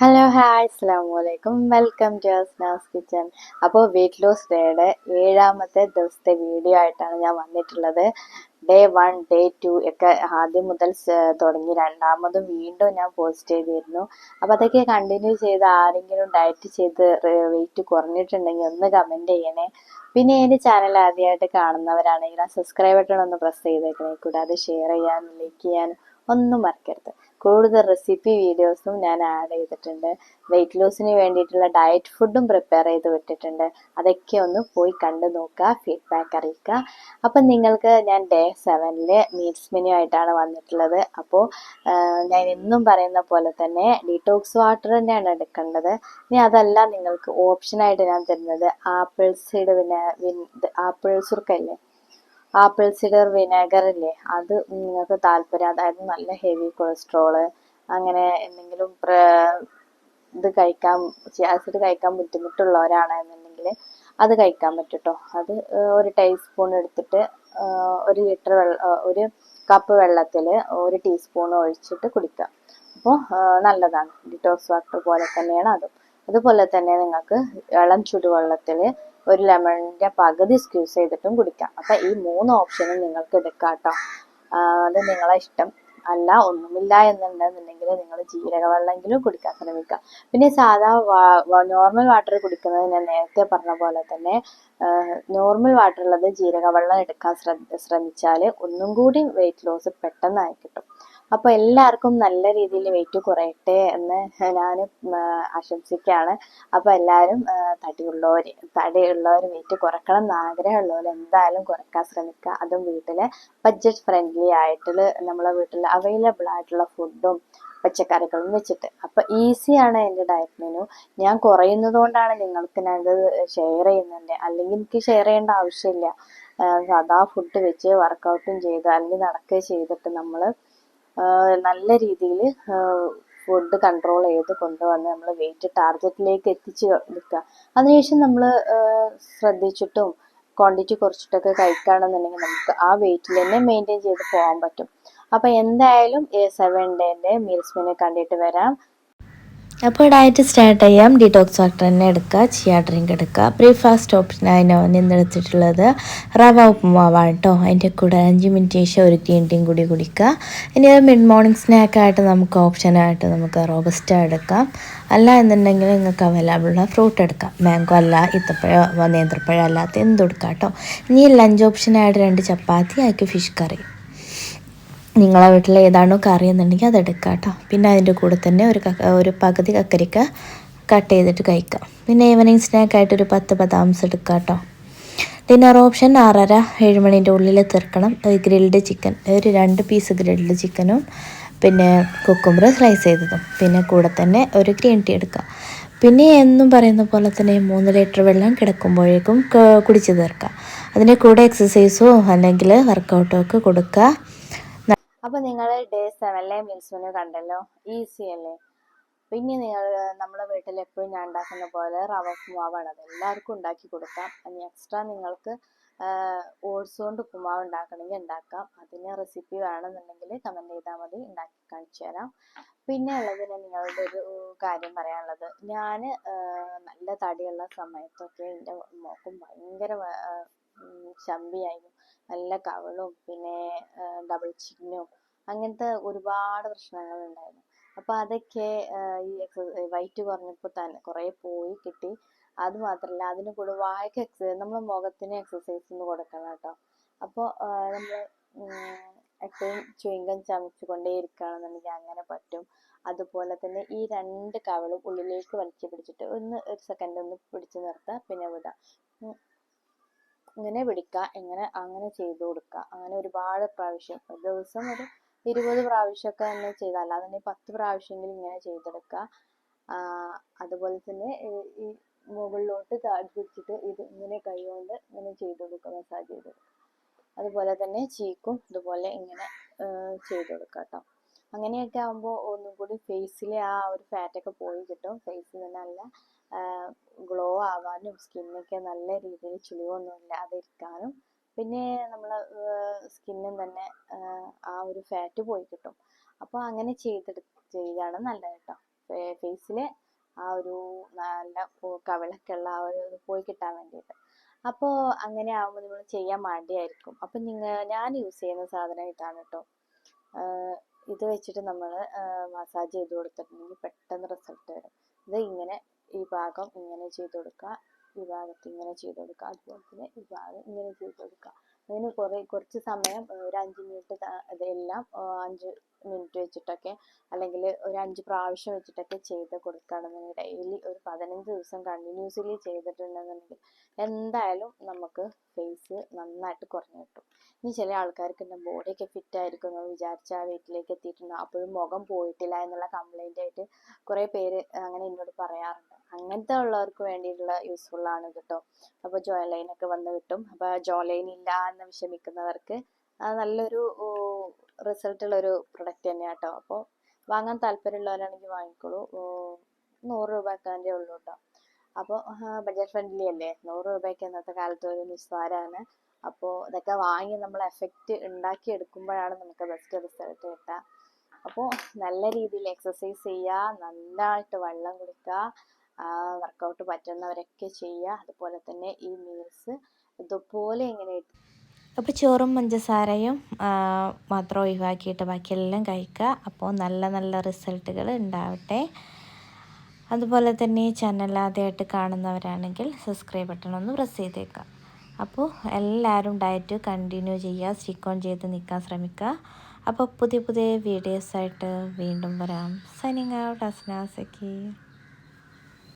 Hello hi അസ്സലാമലൈക്കും welcome to Asnas kitchen. അപ്പോൾ weight loss ഡേയുടെ 7ാമത്തെ ദിവസത്തെ വീഡിയോ ആയിട്ടാണ് ഞാൻ വന്നിട്ടുള്ളത്. ഡേ 1 ഡേ 2 ഒക്കെ ആദ്യം മുതൽ തുടങ്ങി രണ്ടാമതും വീണ്ടും ഞാൻ പോസ്റ്റ് ചെയ്തിരുന്നു. അപ്പോൾ അതൊക്കെ കണ്ടിന്യൂ ചെയ്ത് ആരെങ്കിലും ഡയറ്റ് ചെയ്ത് വെയിറ്റ് കുറഞ്ഞിട്ടുണ്ടെങ്കിൽ ഒന്ന് കമൻറ്റ് ചെയ്യണേ. പിന്നെ എൻ്റെ ചാനൽ ആദ്യമായിട്ട് കാണുന്നവരാണെങ്കിൽ ആ സബ്സ്ക്രൈബ് ബട്ടൺ ഒന്ന് പ്രസ് ചെയ്തേക്കണേ. കൂടാതെ ഷെയർ ചെയ്യാനും ലൈക്ക് ചെയ്യാനും ഒന്നും മറക്കരുത്. കൂടുതൽ റെസിപ്പി വീഡിയോസും ഞാൻ ആഡ് ചെയ്തിട്ടുണ്ട്. വെയിറ്റ് ലോസിന് വേണ്ടിയിട്ടുള്ള ഡയറ്റ് ഫുഡും പ്രിപ്പയർ ചെയ്ത് വിട്ടിട്ടുണ്ട്. അതൊക്കെ ഒന്ന് പോയി കണ്ടു നോക്കുക, ഫീഡ്ബാക്ക് അറിയിക്കുക. അപ്പം നിങ്ങൾക്ക് ഞാൻ ഡേ 7 മീൽസ് മെനു ആയിട്ടാണ് വന്നിട്ടുള്ളത്. അപ്പോൾ ഞാൻ എന്നും പറയുന്ന പോലെ തന്നെ ഡീറ്റോക്സ് വാട്ടർ തന്നെയാണ് എടുക്കേണ്ടത്. ഇനി അതല്ല, നിങ്ങൾക്ക് ഓപ്ഷനായിട്ട് ഞാൻ തരുന്നത് ആപ്പിൾ സൈഡ് ആപ്പിൾ സുർക്കല്ലേ, ആപ്പിൾ സിഡർ വിനെഗർ ഇല്ലേ, അത് നിങ്ങൾക്ക് താല്പര്യം, അതായത് നല്ല ഹെവി കൊളസ്ട്രോള് അങ്ങനെ എന്തെങ്കിലും ഇത് കഴിക്കാൻ ആസിഡ് കഴിക്കാൻ ബുദ്ധിമുട്ടുള്ളവരാണെന്നുണ്ടെങ്കിൽ അത് കഴിക്കാൻ പറ്റും കേട്ടോ. അത് ഒരു ടീസ്പൂൺ എടുത്തിട്ട് 1 ലിറ്റർ ഒരു കപ്പ് വെള്ളത്തിൽ 1 ടീസ്പൂൺ ഒഴിച്ചിട്ട് കുടിക്കുക. അപ്പോൾ നല്ലതാണ്. ഡിറ്റോക്സ് വാട്ടർ പോലെ തന്നെയാണ് അതും. അതുപോലെ തന്നെ നിങ്ങൾക്ക് ഇളം ചുടുവെള്ളത്തിൽ 1 ലെമണിന്റെ പകുതി സ്ക്യൂസ് ചെയ്തിട്ടും കുടിക്കാം. അപ്പം ഈ 3 ഓപ്ഷനും നിങ്ങൾക്ക് എടുക്കാം കേട്ടോ. അത് നിങ്ങളെ ഇഷ്ടം. അല്ല, ഒന്നുമില്ല എന്നുണ്ടെന്നുണ്ടെങ്കിൽ നിങ്ങൾ ജീരക വെള്ളമെങ്കിലും കുടിക്കാൻ ശ്രമിക്കുക. പിന്നെ സാധാ നോർമൽ വാട്ടർ കുടിക്കുന്നത് ഞാൻ നേരത്തെ പറഞ്ഞ പോലെ തന്നെ നോർമൽ വാട്ടർ ഉള്ളത് ജീരക വെള്ളം എടുക്കാൻ ശ്രമിച്ചാൽ ഒന്നും കൂടി വെയിറ്റ് ലോസ് പെട്ടെന്നായി കിട്ടും. അപ്പോൾ എല്ലാവർക്കും നല്ല രീതിയിൽ വെയിറ്റ് കുറയട്ടെ എന്ന് ഞാൻ ആശംസിക്കുകയാണ്. അപ്പോൾ എല്ലാവരും തടിയുള്ളവർ വെയിറ്റ് കുറക്കണം എന്ന് ആഗ്രഹമുള്ളവർ എന്തായാലും കുറയ്ക്കാൻ ശ്രമിക്കുക. അതും വീട്ടിൽ ബഡ്ജറ്റ് ഫ്രണ്ട്ലി ആയിട്ടുള്ള നമ്മളെ വീട്ടിൽ അവൈലബിൾ ആയിട്ടുള്ള ഫുഡും പച്ചക്കറികളും വെച്ചിട്ട്. അപ്പോൾ ഈസിയാണ് എൻ്റെ ഡയറ്റ് മെനു. ഞാൻ കുറയുന്നത് കൊണ്ടാണ് നിങ്ങൾക്ക് ഞാനത് ഷെയർ ചെയ്യുന്നുണ്ട്. അല്ലെങ്കിൽ എനിക്ക് ഷെയർ ചെയ്യേണ്ട ആവശ്യമില്ല. സാധാ ഫുഡ് വെച്ച് വർക്കൗട്ടും ചെയ്ത് അല്ലെങ്കിൽ നടക്കുകയും ചെയ്തിട്ട് നമ്മൾ നല്ല രീതിയിൽ ഫുഡ് കൺട്രോൾ ചെയ്ത് കൊണ്ടുവന്ന് നമ്മൾ വെയിറ്റ് ടാർഗറ്റിലേക്ക് എത്തിച്ച് നിൽക്കുക. അതിനുശേഷം നമ്മൾ ശ്രദ്ധിച്ചിട്ടും ക്വാണ്ടിറ്റി കുറച്ചിട്ടൊക്കെ കഴിക്കുകയാണെന്നുണ്ടെങ്കിൽ നമുക്ക് ആ വെയിറ്റിൽ തന്നെ മെയിൻറ്റെയിൻ ചെയ്ത് പോകാൻ പറ്റും. അപ്പം എന്തായാലും 7 ഡേൻ്റെ മീൽസ് മെനു കണ്ടിട്ട് വരാം. അപ്പോൾ ഡയറ്റ് സ്റ്റാർട്ട് ചെയ്യാം. ഡീറ്റോക്സ് വാട്ടർ തന്നെ എടുക്കുക, ചിയ ഡ്രിങ്ക് എടുക്കുക. ബ്രേക്ക്ഫാസ്റ്റ് ഓപ്ഷനായി ഞാൻ ഇന്ന് എടുത്തിട്ടുള്ളത് റവ ഉപ്പുമാവാണ് കേട്ടോ. അതിൻ്റെ കൂടെ 5 മിനിറ്റ് ശേഷം ഒരു ഗ്രീൻ ടീയും കൂടി കുടിക്കുക. ഇനി മിഡ് മോർണിംഗ് സ്നാക്കായിട്ട് നമുക്ക് ഓപ്ഷനായിട്ട് നമുക്ക് റോബസ്റ്റ എടുക്കാം. അല്ല എന്നുണ്ടെങ്കിൽ നിങ്ങൾക്ക് അവൈലബിളുള്ള ഫ്രൂട്ട് എടുക്കാം. മാംഗോ അല്ല, ഈത്തപ്പഴം, നേന്ത്രപ്പഴം അല്ലാത്ത എന്തും എടുക്കാം കേട്ടോ. ഇനി ലഞ്ച് ഓപ്ഷനായിട്ട് 2 ചപ്പാത്തി, അതിലേക്ക് ഫിഷ് കറി. നിങ്ങളെ വീട്ടിൽ ഏതാണോ കറി എന്നുണ്ടെങ്കിൽ അതെടുക്കുക കേട്ടോ. പിന്നെ അതിൻ്റെ കൂടെ തന്നെ ഒരു പകുതി കക്കരിക്ക കട്ട് ചെയ്തിട്ട് കഴിക്കാം. പിന്നെ ഈവനിങ് സ്നാക്കായിട്ട് ഒരു 10 ബദാംസ് എടുക്കുക കേട്ടോ. ഡിന്നർ ഓപ്ഷൻ 6:30-7 മണിൻ്റെ ഉള്ളിൽ തീർക്കണം. ഗ്രിൽഡ് ചിക്കൻ, ഒരു 2 പീസ് ഗ്രിൽഡ് ചിക്കനും പിന്നെ കുക്കുംബർ സ്ലൈസ് ചെയ്തതും, പിന്നെ കൂടെ തന്നെ ഒരു ഗ്രീൻ ടീ എടുക്കുക. പിന്നെ എന്നും പറയുന്ന പോലെ തന്നെ 3 ലിറ്റർ വെള്ളം കിടക്കുമ്പോഴേക്കും കുടിച്ച് തീർക്കുക. അതിൻ്റെ കൂടെ എക്സസൈസോ അല്ലെങ്കിൽ വർക്കൗട്ടോ ഒക്കെ കൊടുക്കുക. അപ്പോൾ നിങ്ങൾ ഡേ 7 മീൽസ് മെനു കണ്ടല്ലോ, ഈസി അല്ലേ. പിന്നെ നമ്മളെ വീട്ടിൽ എപ്പോഴും ഞാൻ ഉണ്ടാക്കുന്ന പോലെ റവ ഉപ്പുമാവാണ്. അത് എല്ലാവർക്കും ഉണ്ടാക്കി കൊടുക്കാം. ഇനി എക്സ്ട്രാ നിങ്ങൾക്ക് ഓട്സ് കൊണ്ട് ഉപ്പുമാവ് ഉണ്ടാക്കണമെങ്കിൽ ഉണ്ടാക്കാം. അതിന് റെസിപ്പി വേണമെന്നുണ്ടെങ്കിൽ കമൻറ്റ് ചെയ്താൽ മതി, ഉണ്ടാക്കി കാണിച്ചു തരാം. പിന്നെ ഉള്ളത് നിങ്ങളുടെ ഒരു കാര്യം പറയാനുള്ളത്, ഞാൻ നല്ല തടിയുള്ള സമയത്തൊക്കെ എൻ്റെ മോക്കും ഭയങ്കര ചമ്പിയായിരുന്നു. നല്ല കവളും പിന്നെ ഡബിൾ ചിന്നും അങ്ങനത്തെ ഒരുപാട് പ്രശ്നങ്ങൾ ഉണ്ടായിരുന്നു. അപ്പോൾ അതൊക്കെ ഈ വൈറ്റ് കുറഞ്ഞപ്പോൾ തന്നെ കുറേ പോയി കിട്ടി. അത് മാത്രമല്ല, അതിന് കൂടെ വായ്ക്ക് എക്സസൈസ്, നമ്മൾ മുഖത്തിന് എക്സസൈസ് ഒന്ന് കൊടുക്കണം കേട്ടോ. അപ്പോൾ നമ്മൾ എപ്പോഴും ചുയിങ്കം ചമച്ചു കൊണ്ടേ ഇരിക്കുകയാണെന്നുണ്ടെങ്കിൽ അങ്ങനെ പറ്റും. അതുപോലെ തന്നെ ഈ 2 കവളും ഉള്ളിലേക്ക് വലിച്ചു പിടിച്ചിട്ട് ഒരു സെക്കൻഡ് ഒന്ന് പിടിച്ചു നിർത്തുക, പിന്നെ വിടുക. ഇങ്ങനെ പിടിക്കുക, അങ്ങനെ ചെയ്തു കൊടുക്കുക. അങ്ങനെ ഒരുപാട് പ്രാവശ്യം, ഒരു ദിവസം ഒരു 20 പ്രാവശ്യമൊക്കെ തന്നെ ചെയ്താൽ, അല്ലാതെ 10 പ്രാവശ്യമെങ്കിലും ഇങ്ങനെ ചെയ്തെടുക്കുക. അതുപോലെ തന്നെ ഈ മുകളിലോട്ട് താഴ് പിടിച്ചിട്ട് ഇത് ഇങ്ങനെ കൈ കൊണ്ട് ഇങ്ങനെ ചെയ്ത് കൊടുക്കുക, മസാജ് ചെയ്ത് കൊടുക്കുക. അതുപോലെ തന്നെ ചീക്കും ഇതുപോലെ ഇങ്ങനെ ചെയ്ത് കൊടുക്കുക കേട്ടോ. അങ്ങനെയൊക്കെ ആകുമ്പോൾ ഒന്നും കൂടി ഫേസിലെ ആ ഒരു ഫാറ്റൊക്കെ പോയി കിട്ടും. ഫേസിൽ നല്ല ഗ്ലോ ആവാനും സ്കിന്നൊക്കെ നല്ല രീതിയിൽ ചുളിവൊന്നും ഇല്ലാതെ ഇരിക്കാനും പിന്നെ നമ്മളെ സ്കിന്നും തന്നെ ആ ഒരു ഫാറ്റ് പോയി കിട്ടും. അപ്പോൾ അങ്ങനെ ചെയ്താണ് നല്ലത് കേട്ടോ. ഫേസിലെ ആ ഒരു നല്ല കവിളൊക്കെ ഉള്ള ആ ഒരു ഇത് പോയി കിട്ടാൻ വേണ്ടിയിട്ട്. അപ്പോൾ അങ്ങനെ ആകുമ്പോൾ നിങ്ങൾ ചെയ്യാൻ മടിയായിരിക്കും. അപ്പം ഞാൻ യൂസ് ചെയ്യുന്ന സാധനം ഇതാണ് കേട്ടോ. ഇത് വെച്ചിട്ട് നമ്മൾ മസാജ് ചെയ്ത് കൊടുത്തിട്ടുണ്ടെങ്കിൽ പെട്ടെന്ന് റിസൾട്ട് വരും. ഇത് ഇങ്ങനെ ഈ ഭാഗം ഇങ്ങനെ ചെയ്ത് കൊടുക്കുക, ഈ ഭാഗത്ത് ഇങ്ങനെ ചെയ്ത് കൊടുക്കുക, അതുപോലെ തന്നെ ഈ ഭാഗം ഇങ്ങനെ ചെയ്ത് കൊടുക്കുക. അതിന് കുറച്ച് സമയം ഒരു 5 മിനിറ്റ് ഇതെല്ലാം 5 മിനിറ്റ് വെച്ചിട്ടൊക്കെ അല്ലെങ്കിൽ ഒരു 5 പ്രാവശ്യം വെച്ചിട്ടൊക്കെ ചെയ്ത് കൊടുക്കുകയാണെന്നുണ്ടെങ്കിൽ ഡെയിലി ഒരു 15 ദിവസം കണ്ടിന്യൂസ്ലി ചെയ്തിട്ടുണ്ടെന്നുണ്ടെങ്കിൽ എന്തായാലും നമുക്ക് ഫേസ് നന്നായിട്ട് കുറഞ്ഞു കിട്ടും. ഇനി ചില ആൾക്കാർക്ക് എൻ്റെ ബോഡിയൊക്കെ ഫിറ്റ് ആയിരിക്കും എന്ന് വിചാരിച്ച ആ വെയിറ്റിലേക്ക് എത്തിയിട്ടുണ്ട്, അപ്പോഴും മുഖം പോയിട്ടില്ല എന്നുള്ള കംപ്ലൈൻ്റ് ആയിട്ട് കുറേ പേര് അങ്ങനെ എന്നോട് പറയാറുണ്ട്. അങ്ങനത്തെ ഉള്ളവർക്ക് വേണ്ടിയിട്ടുള്ള യൂസ്ഫുൾ ആണ് കേട്ടോ. അപ്പോൾ ജോ ലൈനൊക്കെ വന്ന് കിട്ടും. അപ്പോൾ ജോ ലൈൻ ഇല്ല എന്ന് വിഷമിക്കുന്നവർക്ക് നല്ലൊരു റിസൾട്ടുള്ളൊരു പ്രൊഡക്റ്റ് തന്നെയാണ് കേട്ടോ. അപ്പോൾ വാങ്ങാൻ താല്പര്യമുള്ളവരാണെങ്കിൽ വാങ്ങിക്കോളൂ. 100 രൂപക്കാൻ്റെ ഉള്ളൂ കേട്ടോ. അപ്പോൾ ബഡ്ജറ്റ് ഫ്രണ്ട്ലി അല്ലേ, 100 രൂപയ്ക്ക് ഇന്നത്തെ കാലത്ത് ഒരു നിസ്സാരമാണ്. അപ്പോൾ ഇതൊക്കെ വാങ്ങി നമ്മൾ എഫക്റ്റ് ഉണ്ടാക്കിയെടുക്കുമ്പോഴാണ് നമുക്ക് ബെസ്റ്റ് റിസൾട്ട് കിട്ടുക. അപ്പോൾ നല്ല രീതിയിൽ എക്സസൈസ് ചെയ്യുക, നന്നായിട്ട് വെള്ളം കുടിക്കുക, വർക്കൗട്ട് പറ്റുന്നവരൊക്കെ ചെയ്യുക. അതുപോലെ തന്നെ ഈ മീൽസ് ഇതുപോലെ ഇങ്ങനെ അപ്പോൾ ചോറും പഞ്ചസാരയും മാത്രം ഒഴിവാക്കിയിട്ട് ബാക്കിയെല്ലാം കഴിക്കുക. അപ്പോൾ നല്ല നല്ല റിസൾട്ടുകൾ ഉണ്ടാവട്ടെ. അതുപോലെ തന്നെ ചാനൽ ആദ്യമായിട്ട് കാണുന്നവരാണെങ്കിൽ സബ്സ്ക്രൈബ് ബട്ടൺ ഒന്ന് പ്രസ് ചെയ്തേക്കാം. അപ്പോൾ എല്ലാവരും ഡയറ്റ് കണ്ടിന്യൂ ചെയ്യുക, സ്റ്റിക്ക് ഓൺ ചെയ്ത് നിൽക്കാൻ ശ്രമിക്കുക. അപ്പോൾ പുതിയ പുതിയ വീഡിയോസായിട്ട് വീണ്ടും വരാം. Signing out, Asna സക്കി.